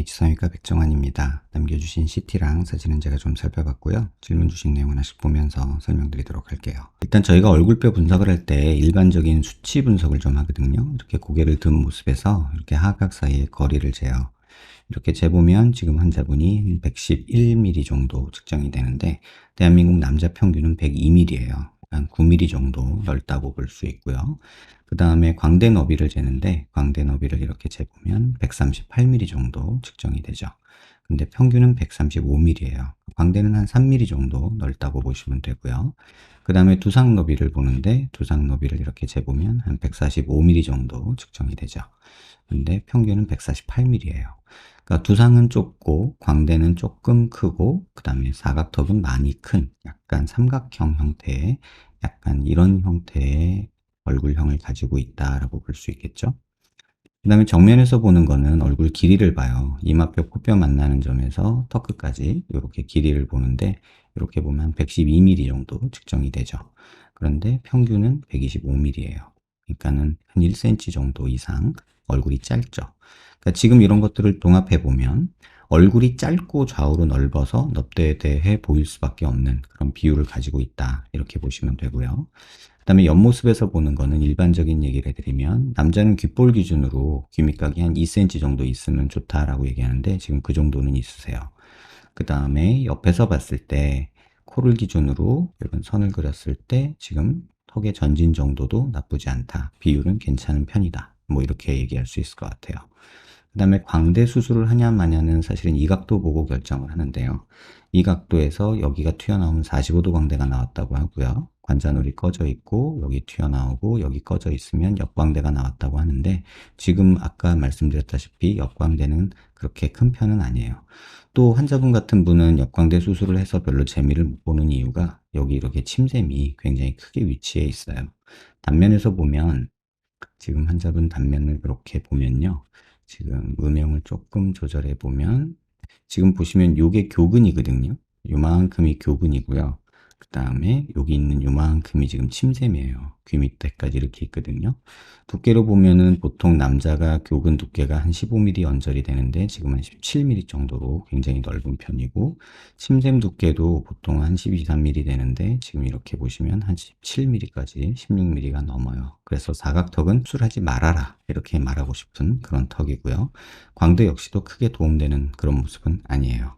H성형외과 백정환입니다. 남겨주신 CT랑 사진은 제가 좀 살펴봤고요. 질문 주신 내용 하나씩 보면서 설명드리도록 할게요. 일단 저희가 얼굴뼈 분석을 할 때 일반적인 수치 분석을 좀 하거든요. 이렇게 고개를 든 모습에서 이렇게 하각 사이의 거리를 재요. 이렇게 재보면 지금 환자분이 111mm 정도 측정이 되는데 대한민국 남자 평균은 102mm예요. 한 9mm 정도 넓다고 볼 수 있고요. 그 다음에 광대 너비를 재는데 광대 너비를 이렇게 재보면 138mm 정도 측정이 되죠. 근데 평균은 135mm예요. 광대는 한 3mm 정도 넓다고 보시면 되고요. 그 다음에 두상 너비를 보는데 두상 너비를 이렇게 재보면 한 145mm 정도 측정이 되죠. 근데 평균은 148mm예요. 그러니까 두상은 좁고 광대는 조금 크고 그 다음에 사각턱은 많이 큰 약간 삼각형 형태의 약간 이런 형태의 얼굴형을 가지고 있다라고 볼 수 있겠죠. 그 다음에 정면에서 보는 거는 얼굴 길이를 봐요. 이마뼈, 코뼈 만나는 점에서 턱 끝까지 이렇게 길이를 보는데 이렇게 보면 112mm 정도 측정이 되죠. 그런데 평균은 125mm예요. 그러니까는 한 1cm 정도 이상 얼굴이 짧죠. 그러니까 지금 이런 것들을 종합해 보면 얼굴이 짧고 좌우로 넓어서 넙대대해 보일 수밖에 없는 그런 비율을 가지고 있다. 이렇게 보시면 되고요. 그 다음에 옆모습에서 보는 거는 일반적인 얘기를 해드리면 남자는 귓볼 기준으로 귀 밑각이 한 2cm 정도 있으면 좋다라고 얘기하는데 지금 그 정도는 있으세요. 그 다음에 옆에서 봤을 때 코를 기준으로 이런 선을 그렸을 때 지금 턱의 전진 정도도 나쁘지 않다. 비율은 괜찮은 편이다. 뭐 이렇게 얘기할 수 있을 것 같아요. 그 다음에 광대 수술을 하냐 마냐는 사실은 이 각도 보고 결정을 하는데요. 이 각도에서 여기가 튀어나오면 45도 광대가 나왔다고 하고요. 관자놀이 꺼져 있고 여기 튀어나오고 여기 꺼져 있으면 역광대가 나왔다고 하는데 지금 아까 말씀드렸다시피 역광대는 그렇게 큰 편은 아니에요. 또 환자분 같은 분은 역광대 수술을 해서 별로 재미를 못 보는 이유가 여기 이렇게 침샘이 굉장히 크게 위치해 있어요. 단면에서 보면 지금 환자분 단면을 이렇게 보면요. 지금 음영을 조금 조절해 보면 지금 보시면 요게 교근이거든요. 요만큼이 교근이고요. 그 다음에 여기 있는 요만큼이 지금 침샘이에요. 귀 밑에까지 이렇게 있거든요. 두께로 보면은 보통 남자가 교근 두께가 한 15mm 언저리 되는데 지금 한 17mm 정도로 굉장히 넓은 편이고 침샘 두께도 보통 한 12, 13mm 되는데 지금 이렇게 보시면 한 17mm까지 16mm가 넘어요. 그래서 사각턱은 수술하지 말아라 이렇게 말하고 싶은 그런 턱이고요. 광대 역시도 크게 도움되는 그런 모습은 아니에요.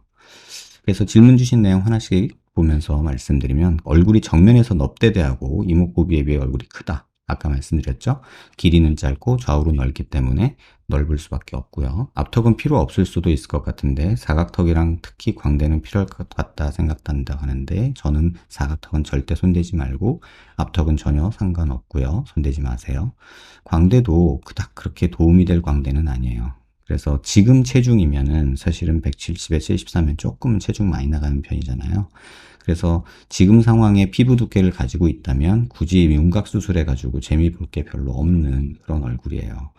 그래서 질문 주신 내용 하나씩 보면서 말씀드리면 얼굴이 정면에서 넙대대하고 이목구비에 비해 얼굴이 크다. 아까 말씀드렸죠? 길이는 짧고 좌우로 넓기 때문에 넓을 수밖에 없고요. 앞턱은 필요 없을 수도 있을 것 같은데 사각턱이랑 특히 광대는 필요할 것 같다 생각한다 하는데 저는 사각턱은 절대 손대지 말고 앞턱은 전혀 상관없고요. 손대지 마세요. 광대도 그닥 그렇게 도움이 될 광대는 아니에요. 그래서 지금 체중이면은 사실은 170에 73면 조금 체중 많이 나가는 편이잖아요. 그래서 지금 상황에 피부 두께를 가지고 있다면 굳이 윤곽 수술해가지고 재미 볼 게 별로 없는 그런 얼굴이에요.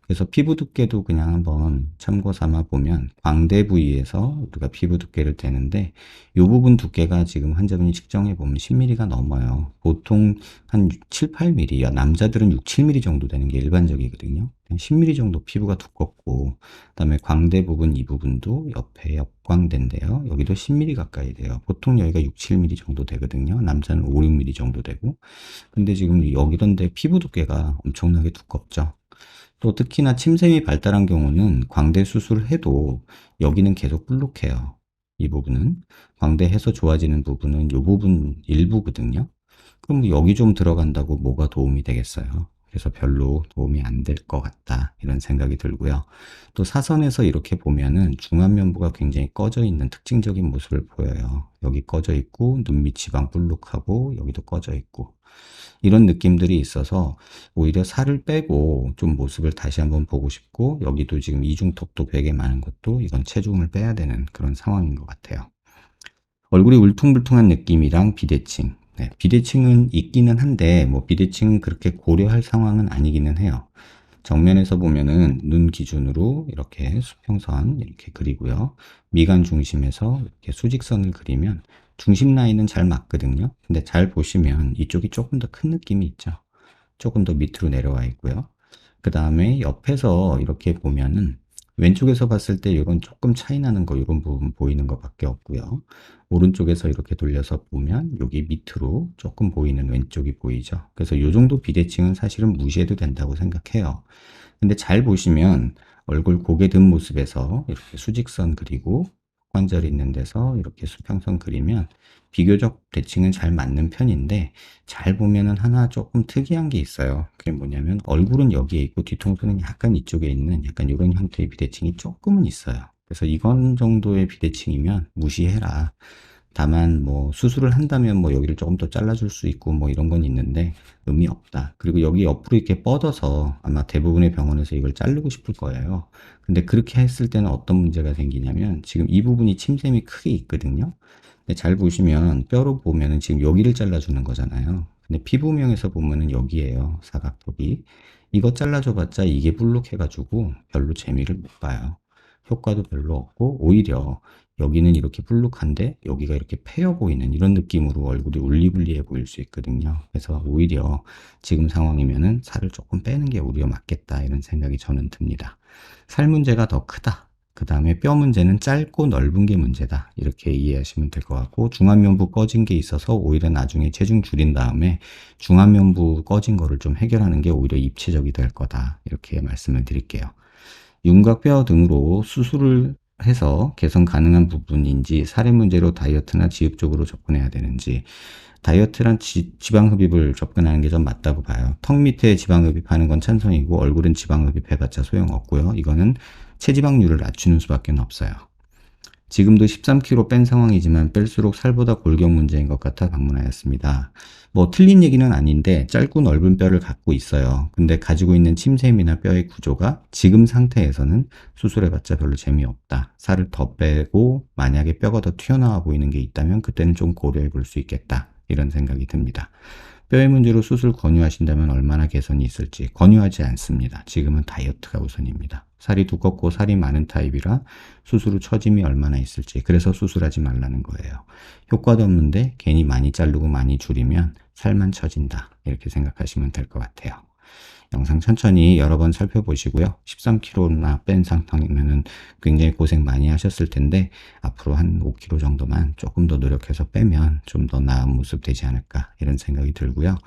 그래서 피부 두께도 그냥 한번 참고 삼아 보면 광대 부위에서 우리가 피부 두께를 재는데 이 부분 두께가 지금 환자분이 측정해 보면 10mm가 넘어요. 보통 한 7, 8mm, 남자들은 6, 7mm 정도 되는 게 일반적이거든요. 10mm 정도 피부가 두껍고 그다음에 광대 부분 이 부분도 옆에 옆광대인데요. 여기도 10mm 가까이 돼요. 보통 여기가 6, 7mm 정도 되거든요. 남자는 5, 6mm 정도 되고 근데 지금 여기런데 피부 두께가 엄청나게 두껍죠. 또 특히나 침샘이 발달한 경우는 광대 수술을 해도 여기는 계속 불룩해요. 이 부분은 광대해서 좋아지는 부분은 이 부분 일부거든요. 그럼 여기 좀 들어간다고 뭐가 도움이 되겠어요? 그래서 별로 도움이 안 될 것 같다 이런 생각이 들고요. 또 사선에서 이렇게 보면은 중안면부가 굉장히 꺼져 있는 특징적인 모습을 보여요. 여기 꺼져 있고 눈 밑 지방 불룩하고 여기도 꺼져 있고 이런 느낌들이 있어서 오히려 살을 빼고 좀 모습을 다시 한번 보고 싶고 여기도 지금 이중턱도 되게 많은 것도 이건 체중을 빼야 되는 그런 상황인 것 같아요. 얼굴이 울퉁불퉁한 느낌이랑 비대칭. 네, 비대칭은 있기는 한데 뭐 비대칭은 그렇게 고려할 상황은 아니기는 해요. 정면에서 보면은 눈 기준으로 이렇게 수평선 이렇게 그리고요. 미간 중심에서 이렇게 수직선을 그리면 중심 라인은 잘 맞거든요. 근데 잘 보시면 이쪽이 조금 더 큰 느낌이 있죠. 조금 더 밑으로 내려와 있고요. 그 다음에 옆에서 이렇게 보면은 왼쪽에서 봤을 때 이런 조금 차이 나는 거 이런 부분 보이는 것밖에 없고요. 오른쪽에서 이렇게 돌려서 보면 여기 밑으로 조금 보이는 왼쪽이 보이죠. 그래서 이 정도 비대칭은 사실은 무시해도 된다고 생각해요. 근데 잘 보시면 얼굴 고개 든 모습에서 이렇게 수직선 그리고 관절이 있는 데서 이렇게 수평선 그리면 비교적 대칭은 잘 맞는 편인데, 잘 보면은 하나 조금 특이한 게 있어요. 그게 뭐냐면 얼굴은 여기에 있고 뒤통수는 약간 이쪽에 있는 약간 이런 형태의 비대칭이 조금은 있어요. 그래서 이건 정도의 비대칭이면 무시해라. 다만 뭐 수술을 한다면 뭐 여기를 조금 더 잘라줄 수 있고 뭐 이런 건 있는데 의미 없다. 그리고 여기 옆으로 이렇게 뻗어서 아마 대부분의 병원에서 이걸 자르고 싶을 거예요. 근데 그렇게 했을 때는 어떤 문제가 생기냐면 지금 이 부분이 침샘이 크게 있거든요. 근데 잘 보시면 뼈로 보면은 지금 여기를 잘라주는 거잖아요. 근데 피부명에서 보면은 여기에요. 사각턱이. 이거 잘라줘 봤자 이게 불룩해가지고 별로 재미를 못 봐요. 효과도 별로 없고 오히려 여기는 이렇게 불룩한데 여기가 이렇게 패여 보이는 이런 느낌으로 얼굴이 울리불리해 보일 수 있거든요. 그래서 오히려 지금 상황이면은 살을 조금 빼는 게 오히려 맞겠다 이런 생각이 저는 듭니다. 살 문제가 더 크다. 그 다음에 뼈 문제는 짧고 넓은 게 문제다. 이렇게 이해하시면 될 것 같고, 중안면부 꺼진 게 있어서 오히려 나중에 체중 줄인 다음에 중안면부 꺼진 거를 좀 해결하는 게 오히려 입체적이 될 거다. 이렇게 말씀을 드릴게요. 윤곽뼈 등으로 수술을 해서 개선 가능한 부분인지, 살의 문제로 다이어트나 지흡적으로 접근해야 되는지, 다이어트란 지방 흡입을 접근하는 게 좀 맞다고 봐요. 턱 밑에 지방 흡입하는 건 찬성이고 얼굴은 지방 흡입해봤자 소용없고요. 이거는 체지방률을 낮추는 수밖에 없어요. 지금도 13kg 뺀 상황이지만 뺄수록 살보다 골격 문제인 것 같아 방문하였습니다. 뭐 틀린 얘기는 아닌데 짧고 넓은 뼈를 갖고 있어요. 근데 가지고 있는 침샘이나 뼈의 구조가 지금 상태에서는 수술해봤자 별로 재미없다. 살을 더 빼고 만약에 뼈가 더 튀어나와 보이는 게 있다면 그때는 좀 고려해 볼 수 있겠다. 이런 생각이 듭니다. 뼈의 문제로 수술 권유하신다면 얼마나 개선이 있을지 권유하지 않습니다. 지금은 다이어트가 우선입니다. 살이 두껍고 살이 많은 타입이라 수술 후 처짐이 얼마나 있을지, 그래서 수술하지 말라는 거예요. 효과도 없는데 괜히 많이 자르고 많이 줄이면 살만 처진다. 이렇게 생각하시면 될 것 같아요. 영상 천천히 여러 번 살펴보시고요. 13kg나 뺀 상황이면은 굉장히 고생 많이 하셨을 텐데 앞으로 한 5kg 정도만 조금 더 노력해서 빼면 좀 더 나은 모습 되지 않을까 이런 생각이 들고요.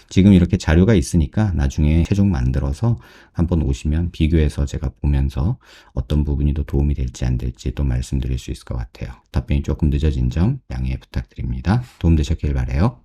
지금 이렇게 자료가 있으니까 나중에 체중 만들어서 한번 오시면 비교해서 제가 보면서 어떤 부분이 더 도움이 될지 안 될지 또 말씀드릴 수 있을 것 같아요. 답변이 조금 늦어진 점 양해 부탁드립니다. 도움 되셨길 바라요.